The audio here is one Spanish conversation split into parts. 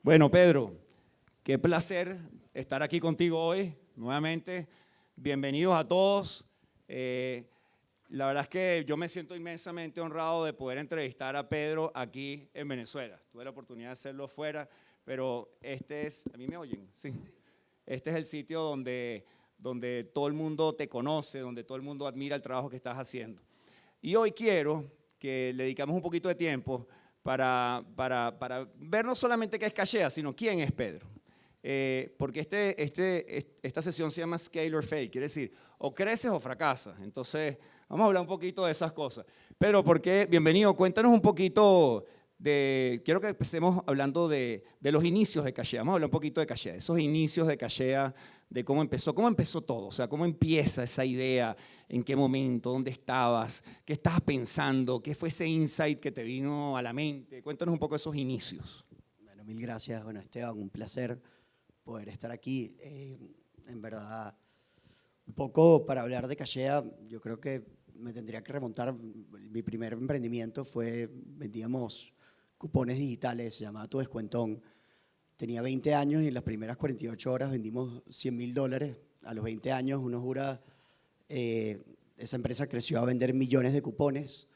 Bueno, Pedro, qué placer estar aquí contigo hoy, nuevamente. Bienvenidos a todos. La verdad es que yo me siento inmensamente honrado de poder entrevistar a Pedro aquí en Venezuela. Tuve la oportunidad de hacerlo fuera, pero ¿a mí me oyen? Sí. Este es el sitio donde todo el mundo te conoce, donde todo el mundo admira el trabajo que estás haciendo. Y hoy quiero que le dedicamos un poquito de tiempo para ver no solamente qué es Cachea, sino quién es Pedro. Porque esta sesión se llama Scale or Fail, quiere decir, o creces o fracasas. Entonces, vamos a hablar un poquito de esas cosas. Pedro, bienvenido, cuéntanos un poquito quiero que empecemos hablando de los inicios de Cachea. Vamos a hablar un poquito de Cachea, esos inicios de Cachea, de cómo empezó todo, o sea, cómo empieza esa idea, en qué momento, dónde estabas, qué estabas pensando, qué fue ese insight que te vino a la mente. Cuéntanos un poco de esos inicios. Bueno, mil gracias. Bueno, Esteban, un placer poder estar aquí. En verdad, un poco para hablar de Cachea, yo creo que me tendría que remontar. Mi primer emprendimiento vendíamos cupones digitales, se llamaba Tu Descuentón. Tenía 20 años y en las primeras 48 horas vendimos $100.000. A los 20 años uno jura, esa empresa creció a vender millones de cupones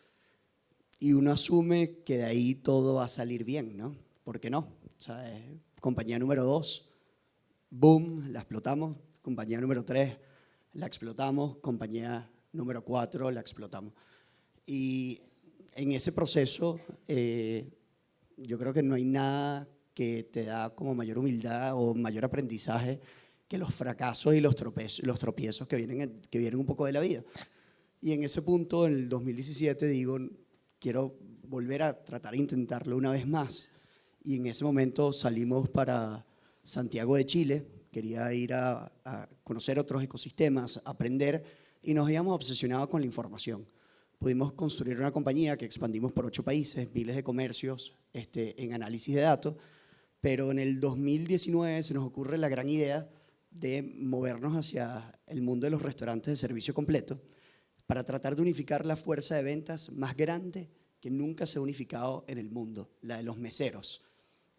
y uno asume que de ahí todo va a salir bien, ¿no? ¿Por qué no? O sea, compañía número 2, boom, la explotamos. Compañía número 3, la explotamos. Compañía número 4, la explotamos. Y en ese proceso, yo creo que no hay nada que te da como mayor humildad o mayor aprendizaje que los fracasos y los tropiezos que vienen un poco de la vida. Y en ese punto, en el 2017, digo, quiero volver a tratar de intentarlo una vez más. Y en ese momento salimos para Santiago de Chile. Quería ir a conocer otros ecosistemas, aprender, y nos habíamos obsesionado con la información. Pudimos construir una compañía que expandimos por 8 países, miles de comercios en análisis de datos, pero en el 2019 se nos ocurre la gran idea de movernos hacia el mundo de los restaurantes de servicio completo para tratar de unificar la fuerza de ventas más grande que nunca se ha unificado en el mundo, la de los meseros.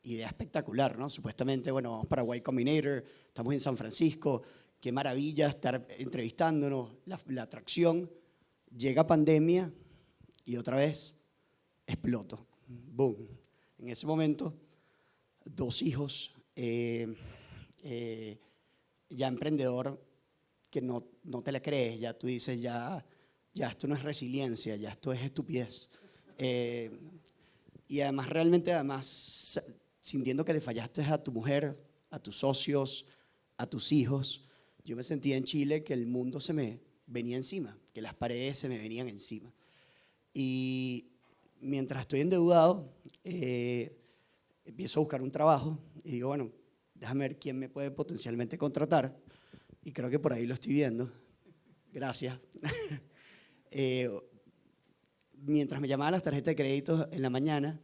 Idea espectacular, ¿no? Supuestamente, bueno, vamos para Y Combinator, estamos en San Francisco, qué maravilla estar entrevistándonos, la atracción. Llega pandemia y otra vez exploto. Boom. En ese momento, 2 hijos, ya emprendedor, que no te la crees, ya tú dices, ya esto no es resiliencia, ya esto es estupidez. Y además, realmente, sintiendo que le fallaste a tu mujer, a tus socios, a tus hijos, yo me sentía en Chile que el mundo se me venía encima, que las paredes se me venían encima. Y mientras estoy endeudado, empiezo a buscar un trabajo y digo, bueno, déjame ver quién me puede potencialmente contratar. Y creo que por ahí lo estoy viendo. Gracias. Mientras me llamaban las tarjetas de crédito en la mañana,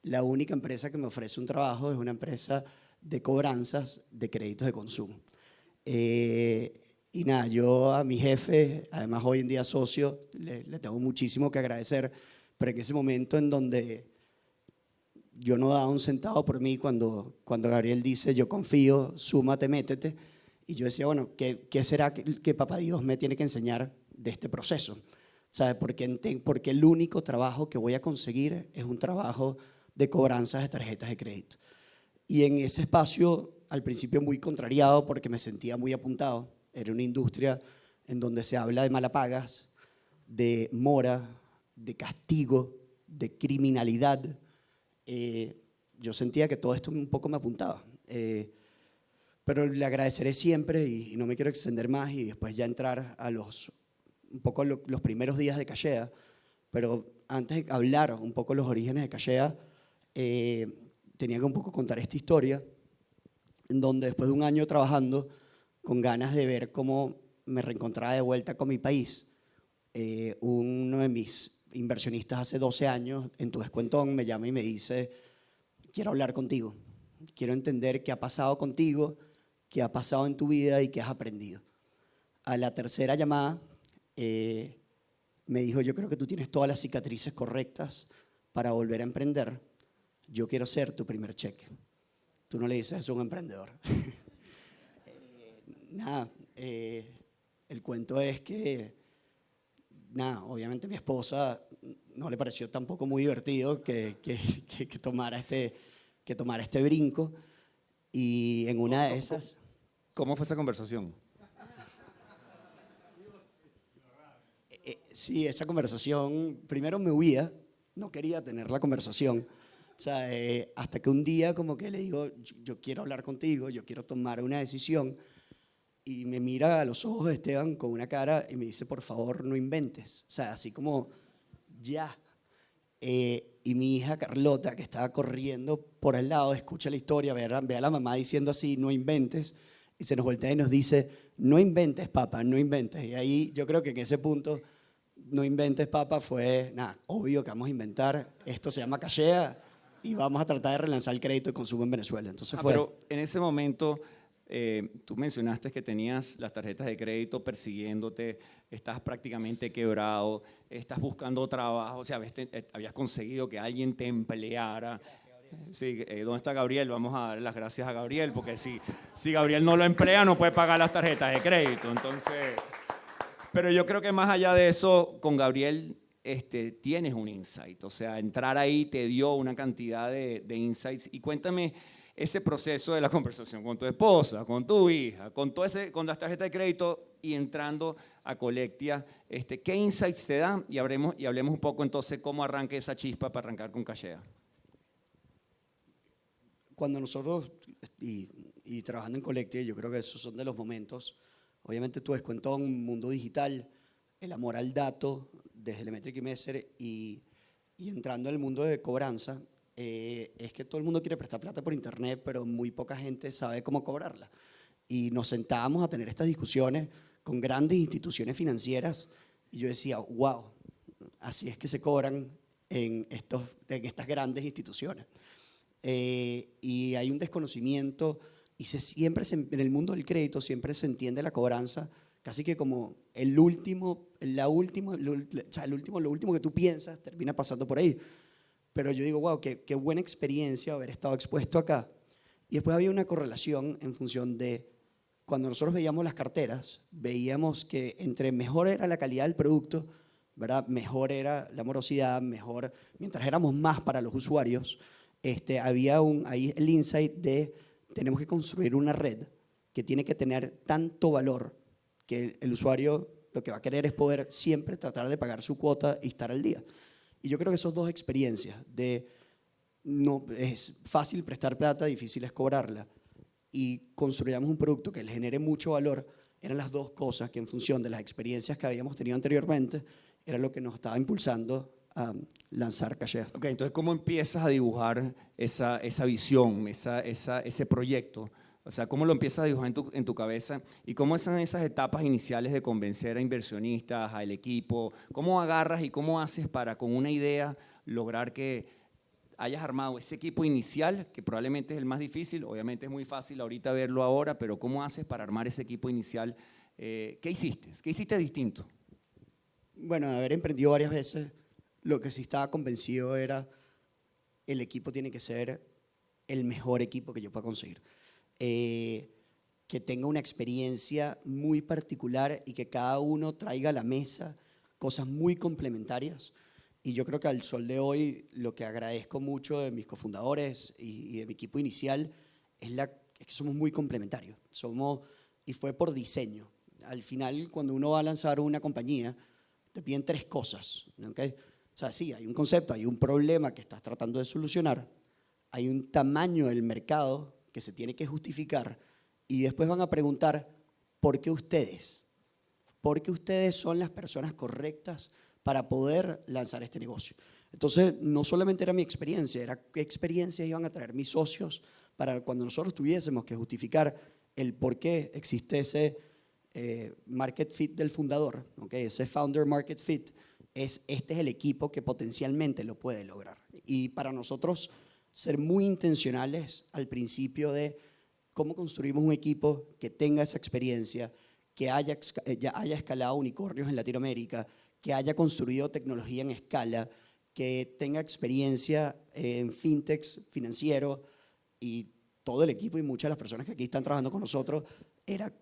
la única empresa que me ofrece un trabajo es una empresa de cobranzas de créditos de consumo. Y nada, yo a mi jefe, además hoy en día socio, le tengo muchísimo que agradecer, pero en ese momento en donde yo no daba un centavo por mí, cuando Gabriel dice, yo confío, súmate, métete, y yo decía, bueno, ¿qué será que papá Dios me tiene que enseñar de este proceso? ¿Sabes? Porque el único trabajo que voy a conseguir es un trabajo de cobranzas de tarjetas de crédito. Y en ese espacio, al principio muy contrariado porque me sentía muy apuntado. Era una industria en donde se habla de malapagas, de mora, de castigo, de criminalidad. Yo sentía que todo esto un poco me apuntaba. Pero le agradeceré siempre y no me quiero extender más y después ya entrar a los primeros días de Cachea. Pero antes de hablar un poco los orígenes de Cachea, tenía que un poco contar esta historia, en donde después de un año trabajando, con ganas de ver cómo me reencontraba de vuelta con mi país, uno de mis inversionistas hace 12 años, en Tu Descuentón, me llama y me dice, quiero hablar contigo, quiero entender qué ha pasado contigo, qué ha pasado en tu vida y qué has aprendido. A la tercera llamada, me dijo, yo creo que tú tienes todas las cicatrices correctas para volver a emprender. Yo quiero ser tu primer cheque. tú no le dices eso a un emprendedor. Nada, el cuento es que, nada, obviamente mi esposa no le pareció tampoco muy divertido que tomara este brinco, y en una de esas... ¿Cómo fue esa conversación? Sí, esa conversación, primero me huía, no quería tener la conversación. O sea, hasta que un día como que le digo, yo quiero hablar contigo, yo quiero tomar una decisión, y me mira a los ojos Esteban con una cara y me dice, por favor, no inventes. O sea, así como, ya. Y mi hija Carlota, que estaba corriendo por el lado, escucha la historia, ve a la mamá diciendo así, no inventes, y se nos voltea y nos dice, no inventes, papá, no inventes. Y ahí yo creo que en ese punto, no inventes, papá, fue, nada, obvio que vamos a inventar, esto se llama Cachea, y vamos a tratar de relanzar el crédito de consumo en Venezuela. Entonces fue... Pero en ese momento, tú mencionaste que tenías las tarjetas de crédito persiguiéndote, estás prácticamente quebrado, estás buscando trabajo, o sea, habías conseguido que alguien te empleara. Sí, ¿dónde está Gabriel? Vamos a dar las gracias a Gabriel, porque si Gabriel no lo emplea, no puede pagar las tarjetas de crédito. Entonces, pero yo creo que más allá de eso, con Gabriel tienes un insight. O sea, entrar ahí te dio una cantidad de insights. Y cuéntame ese proceso de la conversación con tu esposa, con tu hija, con las tarjetas de crédito y entrando a Collectia. ¿Qué insights te dan? Y hablemos un poco entonces cómo arranca esa chispa para arrancar con Cachea. Cuando nosotros, y trabajando en Collectia, yo creo que esos son de los momentos, obviamente tu descuentón, mundo digital, el amor al dato, desde Elemetric y Messer, y entrando en el mundo de cobranza, es que todo el mundo quiere prestar plata por internet, pero muy poca gente sabe cómo cobrarla. Y nos sentábamos a tener estas discusiones con grandes instituciones financieras, y yo decía, wow, así es que se cobran en estas grandes instituciones. Y hay un desconocimiento, y en el mundo del crédito siempre se entiende la cobranza casi que como lo último que tú piensas termina pasando por ahí. Pero yo digo, wow, qué buena experiencia haber estado expuesto acá. Y después había una correlación en función de, cuando nosotros veíamos las carteras, veíamos que entre mejor era la calidad del producto, ¿verdad? Mejor era la morosidad, mejor, mientras éramos más para los usuarios, había ahí el insight de tenemos que construir una red que tiene que tener tanto valor que el usuario lo que va a querer es poder siempre tratar de pagar su cuota y estar al día. Y yo creo que esas dos experiencias de no es fácil prestar plata, difícil es cobrarla, y construyamos un producto que le genere mucho valor, eran las dos cosas que en función de las experiencias que habíamos tenido anteriormente, era lo que nos estaba impulsando a lanzar Cachea. Ok, entonces, ¿cómo empiezas a dibujar esa visión, ese proyecto? O sea, ¿cómo lo empiezas a dibujar en tu cabeza? ¿Y cómo son esas etapas iniciales de convencer a inversionistas, al equipo? ¿Cómo agarras y cómo haces para, con una idea, lograr que hayas armado ese equipo inicial, que probablemente es el más difícil? Obviamente es muy fácil ahorita verlo ahora, pero ¿cómo haces para armar ese equipo inicial? ¿Qué hiciste? ¿Qué hiciste distinto? Bueno, de haber emprendido varias veces, lo que sí estaba convencido era el equipo tiene que ser el mejor equipo que yo pueda conseguir. Que tenga una experiencia muy particular y que cada uno traiga a la mesa cosas muy complementarias. Y yo creo que al sol de hoy lo que agradezco mucho de mis cofundadores y de mi equipo inicial es que somos muy complementarios. Y fue por diseño. Al final, cuando uno va a lanzar una compañía, te piden tres cosas, ¿okay? O sea, sí, hay un concepto, hay un problema que estás tratando de solucionar, hay un tamaño del mercado que se tiene que justificar, y después van a preguntar, ¿por qué ustedes? ¿Por qué ustedes son las personas correctas para poder lanzar este negocio? Entonces, no solamente era mi experiencia, era qué experiencias iban a traer mis socios para cuando nosotros tuviésemos que justificar el por qué existe ese market fit del fundador, ¿okay? Ese founder market fit, este es el equipo que potencialmente lo puede lograr. Y para nosotros, ser muy intencionales al principio de cómo construimos un equipo que tenga esa experiencia, que ya haya escalado unicornios en Latinoamérica, que haya construido tecnología en escala, que tenga experiencia en fintechs, financiero, y todo el equipo y muchas de las personas que aquí están trabajando con nosotros, era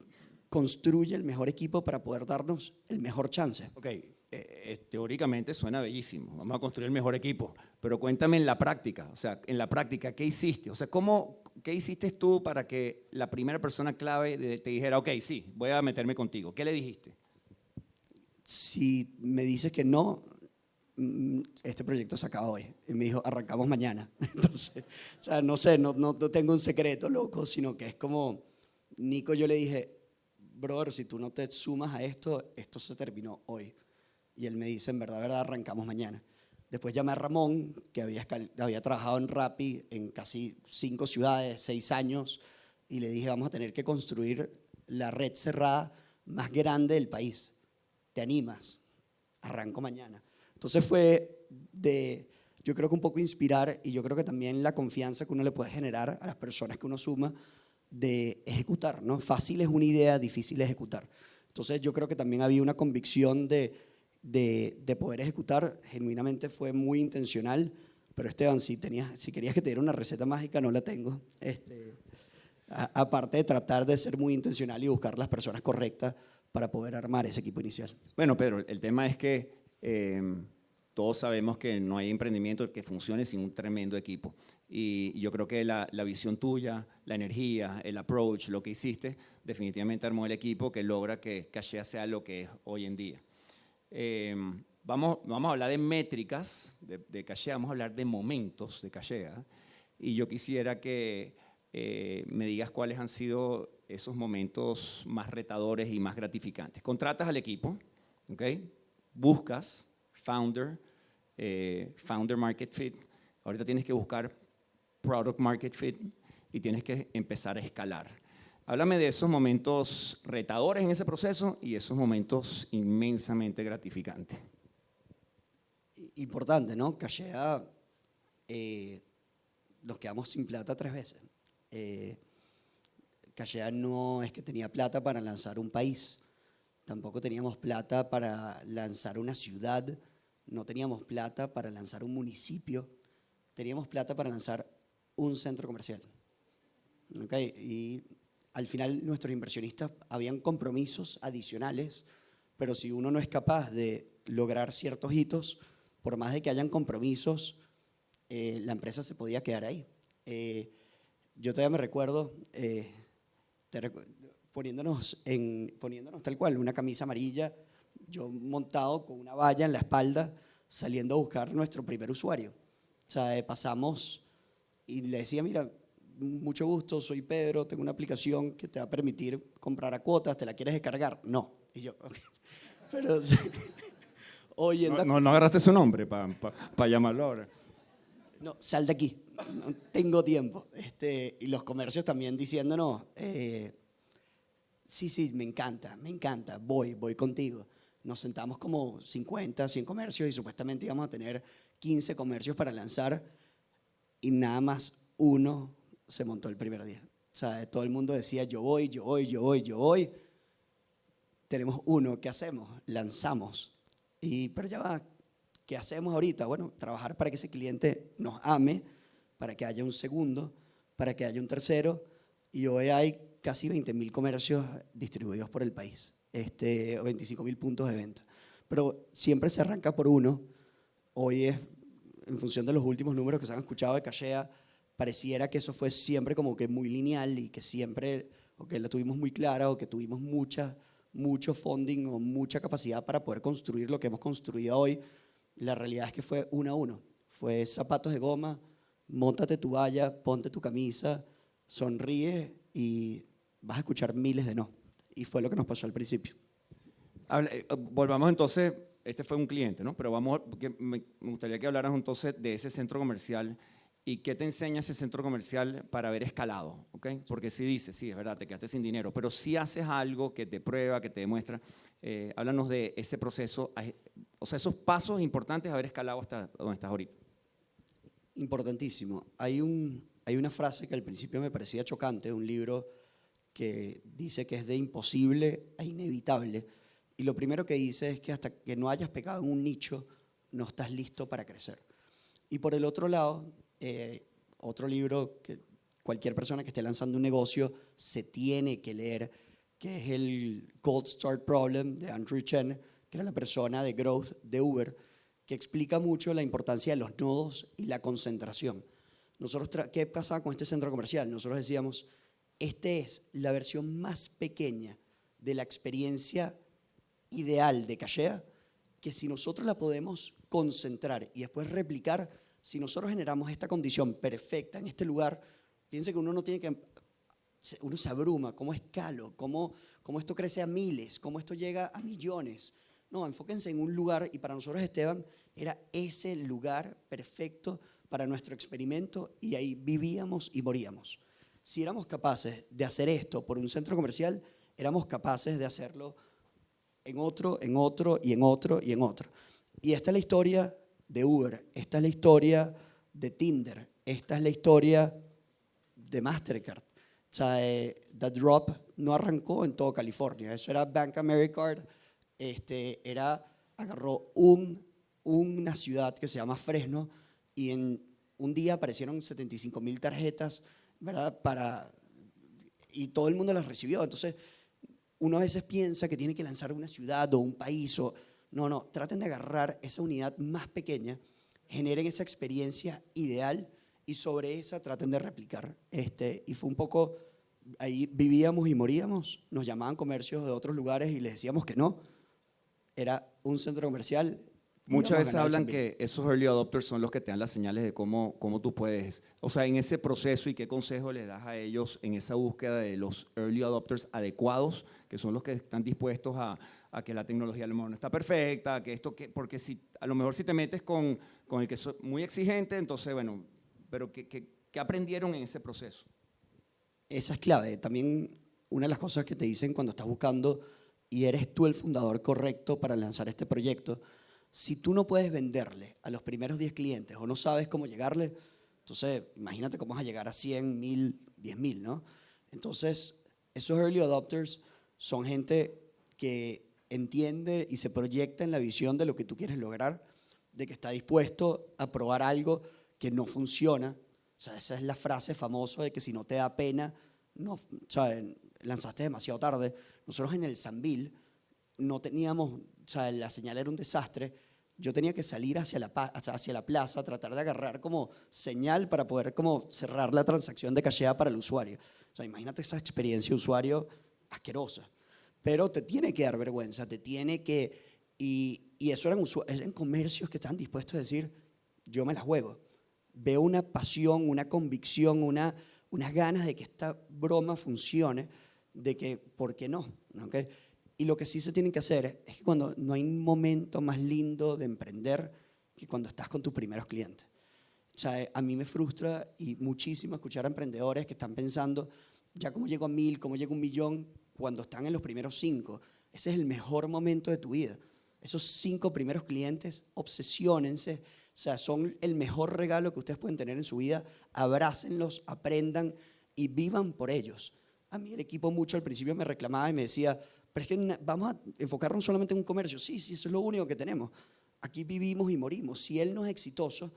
construye el mejor equipo para poder darnos el mejor chance. Ok, teóricamente suena bellísimo, vamos a construir el mejor equipo, pero cuéntame en la práctica, o sea, en la práctica, ¿qué hiciste? O sea, ¿qué hiciste tú para que la primera persona clave te dijera, ok, sí, voy a meterme contigo? ¿Qué le dijiste? Si me dices que no, este proyecto se acaba hoy. Y me dijo, arrancamos mañana. Entonces, o sea, no sé, no tengo un secreto, loco, sino que es como, Nico, yo le dije, brother, si tú no te sumas a esto, esto se terminó hoy. Y él me dice, en verdad, arrancamos mañana. Después llamé a Ramón, que había trabajado en Rappi en casi 5 ciudades, 6 años, y le dije, vamos a tener que construir la red cerrada más grande del país. ¿Te animas? Arranco mañana. Entonces fue yo creo que un poco inspirar, y yo creo que también la confianza que uno le puede generar a las personas que uno suma de ejecutar, ¿no? Fácil es una idea, difícil es ejecutar. Entonces yo creo que también había una convicción de poder ejecutar. Genuinamente fue muy intencional, pero Esteban, si querías que te diera una receta mágica, no la tengo. Aparte de tratar de ser muy intencional y buscar las personas correctas para poder armar ese equipo inicial. Bueno, Pedro, el tema es que todos sabemos que no hay emprendimiento que funcione sin un tremendo equipo. Y yo creo que la visión tuya, la energía, el approach, lo que hiciste, definitivamente armó el equipo que logra que Cachea sea lo que es hoy en día. Vamos a hablar de métricas de Cachea, vamos a hablar de momentos de Cachea. Y yo quisiera que me digas cuáles han sido esos momentos más retadores y más gratificantes. Contratas al equipo, ¿okay? Buscas founder market fit. Ahorita tienes que buscar product market fit y tienes que empezar a escalar. Háblame de esos momentos retadores en ese proceso y esos momentos inmensamente gratificantes. Importante, ¿no? Cachea, nos quedamos sin plata 3 veces. Cachea no es que tenía plata para lanzar un país, tampoco teníamos plata para lanzar una ciudad, no teníamos plata para lanzar un municipio, teníamos plata para lanzar un centro comercial. ¿Okay? Y al final nuestros inversionistas habían compromisos adicionales, pero si uno no es capaz de lograr ciertos hitos, por más de que hayan compromisos, la empresa se podía quedar ahí. Yo todavía me recuerdo poniéndonos tal cual, una camisa amarilla, yo montado con una valla en la espalda, saliendo a buscar nuestro primer usuario. O sea, pasamos y le decía, mira, mucho gusto, soy Pedro, tengo una aplicación que te va a permitir comprar a cuotas, ¿te la quieres descargar? No. Y yo, okay. Pero, oye, no agarraste su nombre para llamarlo ahora. No, sal de aquí, no tengo tiempo. Y los comercios también diciéndonos, sí, me encanta, voy contigo. Nos sentamos como 50, 100 comercios y supuestamente íbamos a tener 15 comercios para lanzar y nada más uno se montó el primer día. O sea, todo el mundo decía, yo voy. Tenemos uno, ¿qué hacemos? Lanzamos. Pero ya va, ¿qué hacemos ahorita? Bueno, trabajar para que ese cliente nos ame, para que haya un segundo, para que haya un tercero. Y hoy hay casi 20.000 comercios distribuidos por el país, 25.000 puntos de venta. Pero siempre se arranca por uno. Hoy es, en función de los últimos números que se han escuchado de Cachea, pareciera que eso fue siempre como que muy lineal y que siempre, o que la tuvimos muy clara, o que tuvimos mucho funding o mucha capacidad para poder construir lo que hemos construido hoy. La realidad es que fue 1 a 1. Fue zapatos de goma, móntate tu valla, ponte tu camisa, sonríe y vas a escuchar miles de no. Y fue lo que nos pasó al principio. Volvamos entonces, este fue un cliente, ¿no? Pero me gustaría que hablaras entonces de ese centro comercial y qué te enseña ese centro comercial para haber escalado, ¿ok? Porque sí dices, sí, es verdad, te quedaste sin dinero, pero si haces algo que te prueba, que te demuestra, háblanos de ese proceso, o sea, esos pasos importantes de haber escalado hasta donde estás ahorita. Importantísimo. Hay una frase que al principio me parecía chocante, un libro que dice que es de imposible a inevitable. Y lo primero que dice es que hasta que no hayas pegado en un nicho, no estás listo para crecer. Y por el otro lado, otro libro que cualquier persona que esté lanzando un negocio se tiene que leer, que es el Cold Start Problem de Andrew Chen, que era la persona de growth de Uber, que explica mucho la importancia de los nodos y la concentración. ¿Qué pasaba con este centro comercial? Nosotros decíamos, esta es la versión más pequeña de la experiencia ideal de Cachea, que si nosotros la podemos concentrar y después replicar, si nosotros generamos esta condición perfecta en este lugar, fíjense que uno no tiene que, uno se abruma, cómo escalo, cómo esto crece a miles, cómo esto llega a millones. No, enfóquense en un lugar, y para nosotros, Esteban, era ese lugar perfecto para nuestro experimento, y ahí vivíamos y moríamos. Si éramos capaces de hacer esto por un centro comercial, éramos capaces de hacerlo en otro, en otro, y en otro, y en otro. Y esta es la historia de Uber, esta es la historia de Tinder, esta es la historia de Mastercard. O sea, The Drop no arrancó en todo California, eso era Bank Americard, agarró una ciudad que se llama Fresno, y en un día aparecieron 75,000 tarjetas, ¿verdad? Y todo el mundo las recibió. Entonces, uno a veces piensa que tiene que lanzar una ciudad o un país. No, traten de agarrar esa unidad más pequeña, generen esa experiencia ideal y sobre esa traten de replicar. Y fue un poco, ahí vivíamos y moríamos, nos llamaban comercios de otros lugares y les decíamos que no, era un centro comercial. Muchas veces hablan que esos early adopters son los que te dan las señales de cómo tú puedes, o sea, en ese proceso, y qué consejo les das a ellos en esa búsqueda de los early adopters adecuados, que son los que están dispuestos a que la tecnología a lo mejor no está perfecta, porque a lo mejor si te metes con el que es muy exigente, entonces, bueno, pero ¿qué aprendieron en ese proceso? Esa es clave. También una de las cosas que te dicen cuando estás buscando y eres tú el fundador correcto para lanzar este proyecto, si tú no puedes venderle a los primeros 10 clientes o no sabes cómo llegarle, entonces imagínate cómo vas a llegar a 100, 1000, 10,000, ¿no? Entonces, esos early adopters son gente que entiende y se proyecta en la visión de lo que tú quieres lograr, de que está dispuesto a probar algo que no funciona. O sea, esa es la frase famosa de que si no te da pena, no, o sea, lanzaste demasiado tarde. Nosotros en el Sambil no teníamos, o sea, la señal era un desastre. Yo tenía que salir hacia la plaza, tratar de agarrar como señal para poder como cerrar la transacción de cachea para el usuario. O sea, imagínate esa experiencia de usuario asquerosa. Pero te tiene que dar vergüenza, y eso eran comercios que estaban dispuestos a decir, yo me la juego. Veo una pasión, una convicción, unas ganas de que esta broma funcione, de que, ¿por qué no? ¿Okay? Y lo que sí se tiene que hacer es que cuando no hay un momento más lindo de emprender que cuando estás con tus primeros clientes. O sea, a mí me frustra y muchísimo escuchar a emprendedores que están pensando, ya cómo llego a 1000, cómo llego a 1,000,000, cuando están en los primeros 5. Ese es el mejor momento de tu vida. Esos 5 primeros clientes, obsesiónense. O sea, son el mejor regalo que ustedes pueden tener en su vida. Abrácenlos, aprendan y vivan por ellos. A mí el equipo mucho al principio me reclamaba y me decía, pero es que vamos a enfocarnos solamente en un comercio. Sí, eso es lo único que tenemos. Aquí vivimos y morimos. Si él no es exitoso,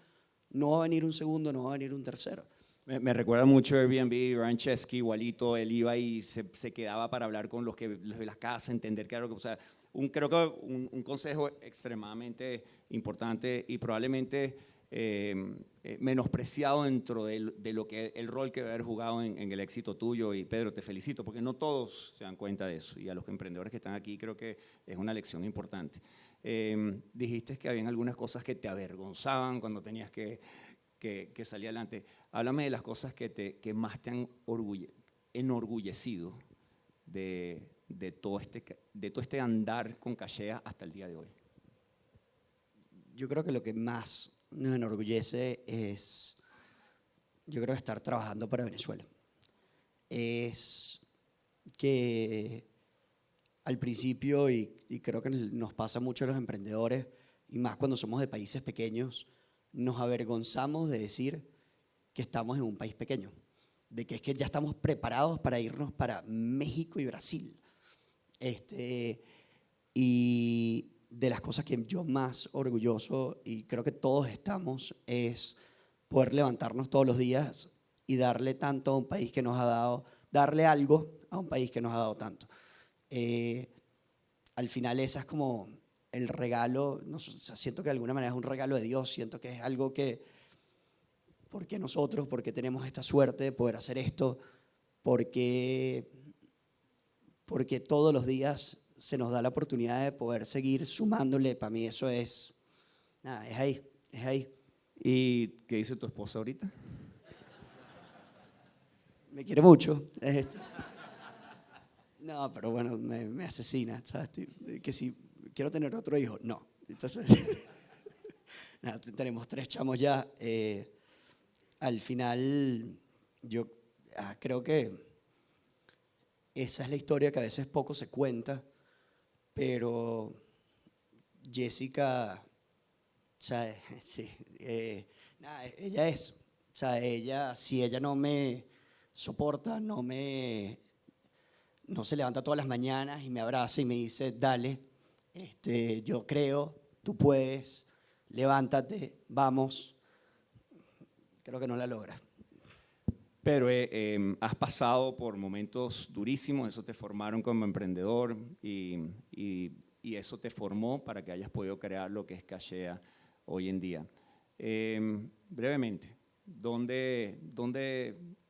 no va a venir un segundo, no va a venir un tercero. Me recuerda mucho Airbnb, Ryan Chesky, igualito, él iba y se quedaba para hablar con los de las casas, entender qué era lo que, o sea, creo que un consejo extremadamente importante y probablemente menospreciado dentro de lo que el rol que debe haber jugado en el éxito tuyo. Y Pedro, te felicito porque no todos se dan cuenta de eso, y a los emprendedores que están aquí creo que es una lección importante. Dijiste que habían algunas cosas que te avergonzaban cuando tenías que salir adelante. Háblame de las cosas que más te han enorgullecido de todo este andar con Cachea hasta el día de hoy. Yo creo que lo que más nos enorgullece es, yo creo, estar trabajando para Venezuela. Es que al principio, y creo que nos pasa mucho a los emprendedores, y más cuando somos de países pequeños, nos avergonzamos de decir que estamos en un país pequeño, de que es que ya estamos preparados para irnos para México y Brasil. Y de las cosas que yo más orgulloso, y creo que todos estamos, es poder levantarnos todos los días y darle tanto a un país que nos ha dado, darle algo a un país que nos ha dado tanto. Al final esa es como el regalo, no, o sea, siento que de alguna manera es un regalo de Dios, siento que es algo que, porque nosotros, porque tenemos esta suerte de poder hacer esto, porque todos los días se nos da la oportunidad de poder seguir sumándole. Para mí eso es, nada, es ahí, es ahí. ¿Y qué dice tu esposa ahorita? Me quiere mucho. No, pero bueno, me asesina, ¿sabes? Que si quiero tener otro hijo, no. Entonces, nada, tenemos 3 chamos ya. Al final, yo creo que esa es la historia que a veces poco se cuenta, pero Jessica, ¿sabes? Sí, nada, ella es, o sea, ella, si ella no me soporta, no se levanta todas las mañanas y me abraza y me dice, dale, yo creo, tú puedes, levántate, vamos, creo que no la logra. Pero has pasado por momentos durísimos, eso te formaron como emprendedor y eso te formó para que hayas podido crear lo que es Cachea hoy en día. Brevemente, ¿dónde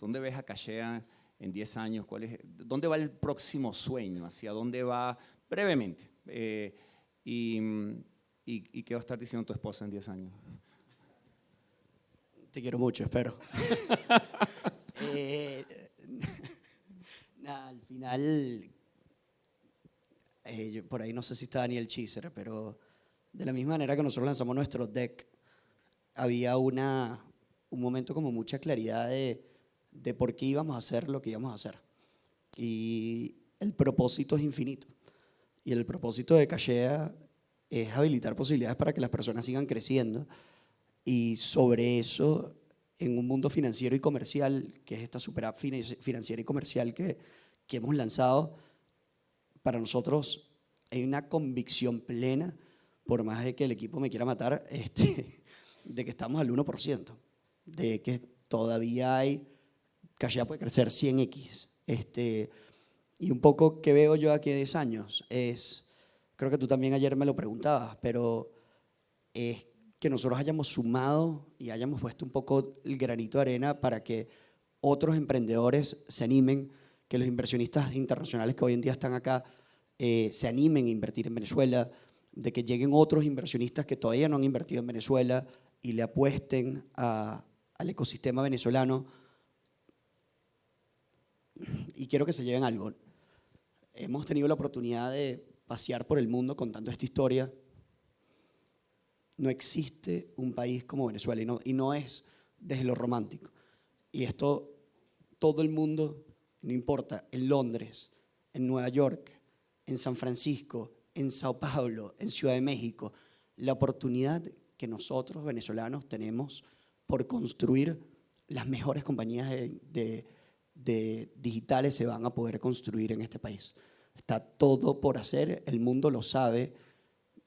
ves a Cachea en 10 años? ¿Dónde va el próximo sueño? ¿Hacia dónde va? Brevemente. ¿Y qué va a estar diciendo tu esposa en 10 años? Te quiero mucho, espero. Nada, al final, por ahí no sé si está Daniel Chiser, pero de la misma manera que nosotros lanzamos nuestro deck, había un momento como mucha claridad de por qué íbamos a hacer lo que íbamos a hacer. Y el propósito es infinito. Y el propósito de Cachea es habilitar posibilidades para que las personas sigan creciendo. Y sobre eso, en un mundo financiero y comercial, que es esta super app financiera y comercial que hemos lanzado, para nosotros hay una convicción plena, por más de que el equipo me quiera matar, de que estamos al 1%, de que todavía hay, Cachea puede crecer 100x. Y un poco que veo yo aquí a 10 años es, creo que tú también ayer me lo preguntabas, pero es que nosotros hayamos sumado y hayamos puesto un poco el granito de arena para que otros emprendedores se animen, que los inversionistas internacionales que hoy en día están acá se animen a invertir en Venezuela, de que lleguen otros inversionistas que todavía no han invertido en Venezuela y le apuesten al ecosistema venezolano. Y quiero que se lleven algo. Hemos tenido la oportunidad de pasear por el mundo contando esta historia. No existe un país como Venezuela y no es desde lo romántico. Y esto, todo el mundo, no importa, en Londres, en Nueva York, en San Francisco, en Sao Paulo, en Ciudad de México, la oportunidad que nosotros venezolanos tenemos por construir las mejores compañías de digitales se van a poder construir en este país. Está todo por hacer, el mundo lo sabe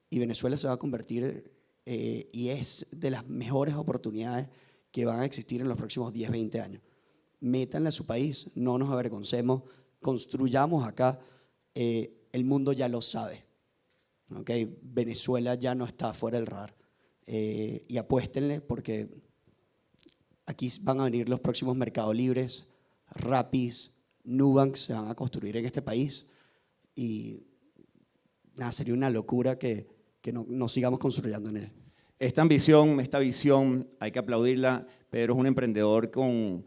y Venezuela se va a convertir y es de las mejores oportunidades que van a existir en los próximos 10, 20 años. Métanle a su país, no nos avergoncemos, construyamos acá, el mundo ya lo sabe. ¿Okay? Venezuela ya no está fuera del radar. Y apuéstenle porque aquí van a venir los próximos Mercado Libres, Rapis, Nubank se van a construir en este país y nada, sería una locura que no sigamos construyendo en él. Esta visión hay que aplaudirla. Pedro es un emprendedor con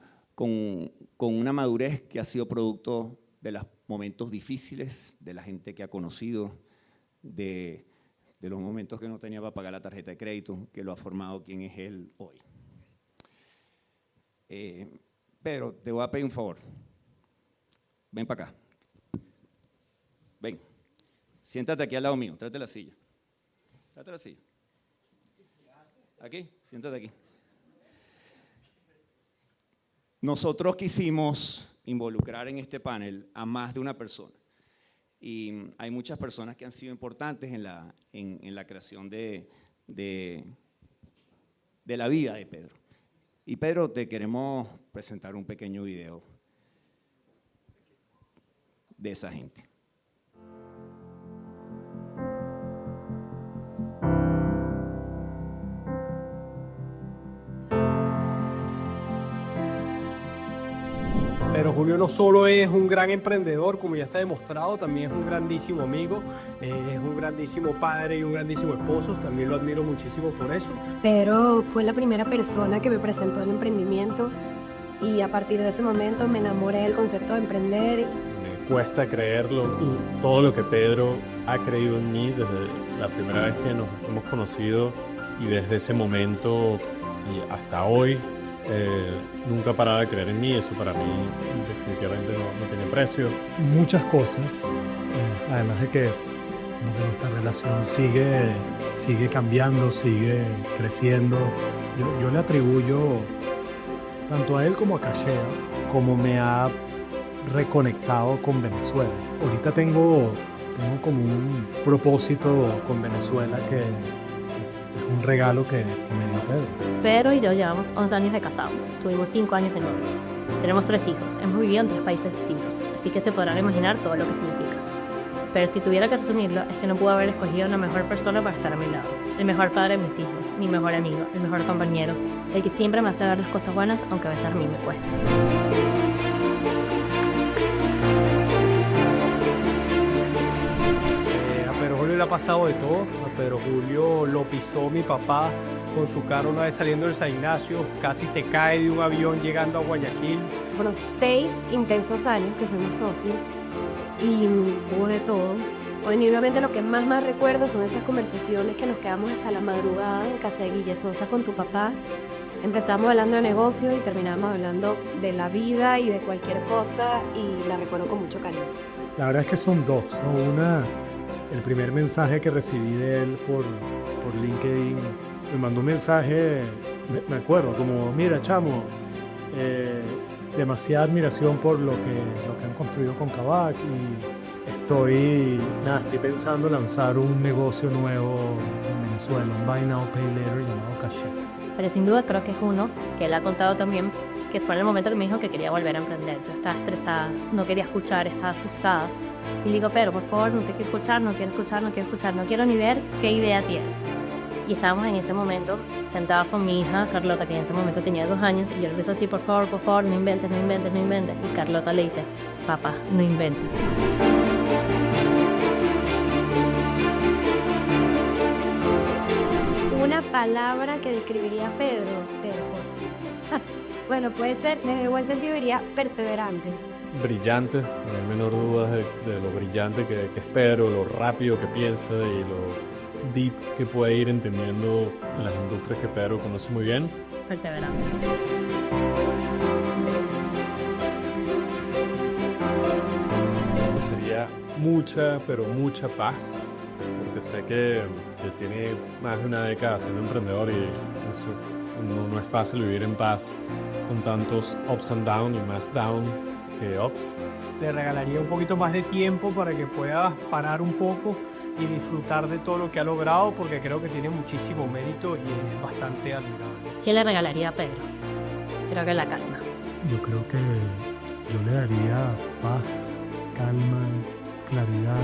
una madurez que ha sido producto de los momentos difíciles, de la gente que ha conocido, de los momentos que no tenía para pagar la tarjeta de crédito, que lo ha formado quien es él hoy. Pedro, te voy a pedir un favor. Ven para acá. Ven. Siéntate aquí al lado mío. Tráete la silla. Tráete la silla. Aquí, siéntate aquí. Nosotros quisimos involucrar en este panel a más de una persona. Y hay muchas personas que han sido importantes en la creación de la vida de Pedro. Y Pedro, te queremos presentar un pequeño video de esa gente. Pero Julio no solo es un gran emprendedor, como ya está demostrado, también es un grandísimo amigo, es un grandísimo padre y un grandísimo esposo, también lo admiro muchísimo por eso. Pedro fue la primera persona que me presentó el emprendimiento y a partir de ese momento me enamoré del concepto de emprender. Me cuesta creerlo, y todo lo que Pedro ha creído en mí desde la primera vez que nos hemos conocido y desde ese momento y hasta hoy. Nunca paraba de creer en mí, eso para mí definitivamente no tiene precio. Muchas cosas, además de que, como que nuestra relación sigue cambiando, sigue creciendo. Yo le atribuyo tanto a él como a Cachea, como me ha reconectado con Venezuela. Ahorita tengo como un propósito con Venezuela que es un regalo que me dio Pedro. Pedro y yo llevamos 11 años de casados, estuvimos 5 años de novios. Tenemos 3 hijos, hemos vivido en 3 países distintos, así que se podrán imaginar todo lo que significa. Pero si tuviera que resumirlo, es que no pude haber escogido una mejor persona para estar a mi lado. El mejor padre de mis hijos, mi mejor amigo, el mejor compañero, el que siempre me hace ver las cosas buenas, aunque a veces a mí me cuesta. A Pedro Julio le ha pasado de todo. A Pedro Julio lo pisó mi papá con su carro una vez saliendo del San Ignacio, casi se cae de un avión llegando a Guayaquil. Fueron 6 intensos años que fuimos socios y hubo de todo. Hoy genuinamente lo que más recuerdo son esas conversaciones que nos quedamos hasta la madrugada en casa de Guille Sosa con tu papá. Empezamos hablando de negocios y terminamos hablando de la vida y de cualquier cosa y la recuerdo con mucho cariño. La verdad es que son dos, ¿no? Una, el primer mensaje que recibí de él por LinkedIn, me mandó un mensaje, me acuerdo, como, mira, chamo, demasiada admiración por lo que han construido con Kavak y estoy pensando en lanzar un negocio nuevo en Venezuela, un Buy Now, Pay Later llamado Cachea. Pero sin duda creo que es uno que él ha contado también, que fue en el momento que me dijo que quería volver a emprender. Yo estaba estresada, no quería escuchar, estaba asustada. Y le digo, pero por favor, no te quiero escuchar, no quiero ni ver qué idea tienes. Y estábamos en ese momento sentados con mi hija, Carlota, que en ese momento tenía 2 años, y yo le empiezo así, por favor, no inventes. Y Carlota le dice, papá, no inventes. Una palabra que describiría a Pedro. Bueno, puede ser, en el buen sentido diría perseverante. Brillante, no hay menor duda de lo brillante que es Pedro, lo rápido que piensa y lo deep que puede ir entendiendo las industrias que Pedro conoce muy bien. Perseverante. Sería mucha, pero mucha paz, porque sé que tiene más de una década siendo emprendedor y eso no es fácil vivir en paz con tantos ups and downs y más down que ups. Le regalaría un poquito más de tiempo para que pueda parar un poco y disfrutar de todo lo que ha logrado, porque creo que tiene muchísimo mérito y es bastante admirable. ¿Qué le regalaría a Pedro? Creo que la calma. Yo creo que yo le daría paz, calma, claridad.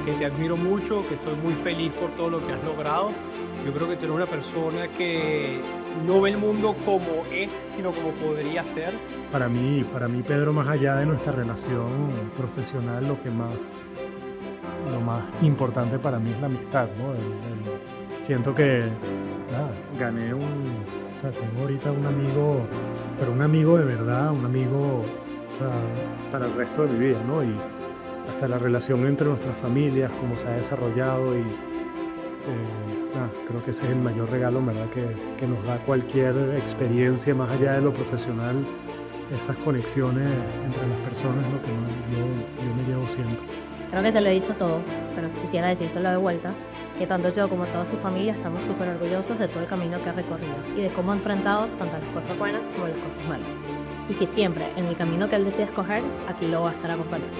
Que te admiro mucho, que estoy muy feliz por todo lo que has logrado. Yo creo que tú eres una persona que no ve el mundo como es, sino como podría ser. Para mí, Pedro, más allá de nuestra relación profesional, lo más importante para mí es la amistad, ¿no? Siento que gané tengo ahorita un amigo, pero un amigo de verdad, un amigo, para el resto de mi vida, ¿no? Y hasta la relación entre nuestras familias, cómo se ha desarrollado y creo que ese es el mayor regalo, en verdad, que nos da cualquier experiencia más allá de lo profesional, esas conexiones entre las personas, lo que yo me llevo siempre. Creo que se lo he dicho todo, pero quisiera decírselo de vuelta, que tanto yo como toda su familia estamos súper orgullosos de todo el camino que ha recorrido y de cómo ha enfrentado tanto las cosas buenas como las cosas malas. Y que siempre, en el camino que él decida escoger, aquí lo va a estar acompañando.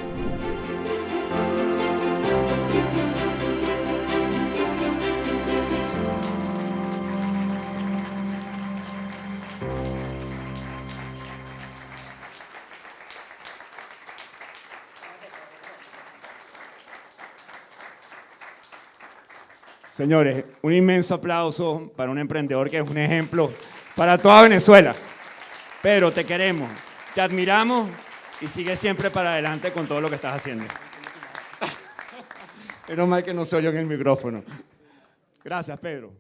Señores, un inmenso aplauso para un emprendedor que es un ejemplo para toda Venezuela. Pedro, te queremos, te admiramos y sigue siempre para adelante con todo lo que estás haciendo. Menos mal que no se oye en el micrófono. Gracias, Pedro.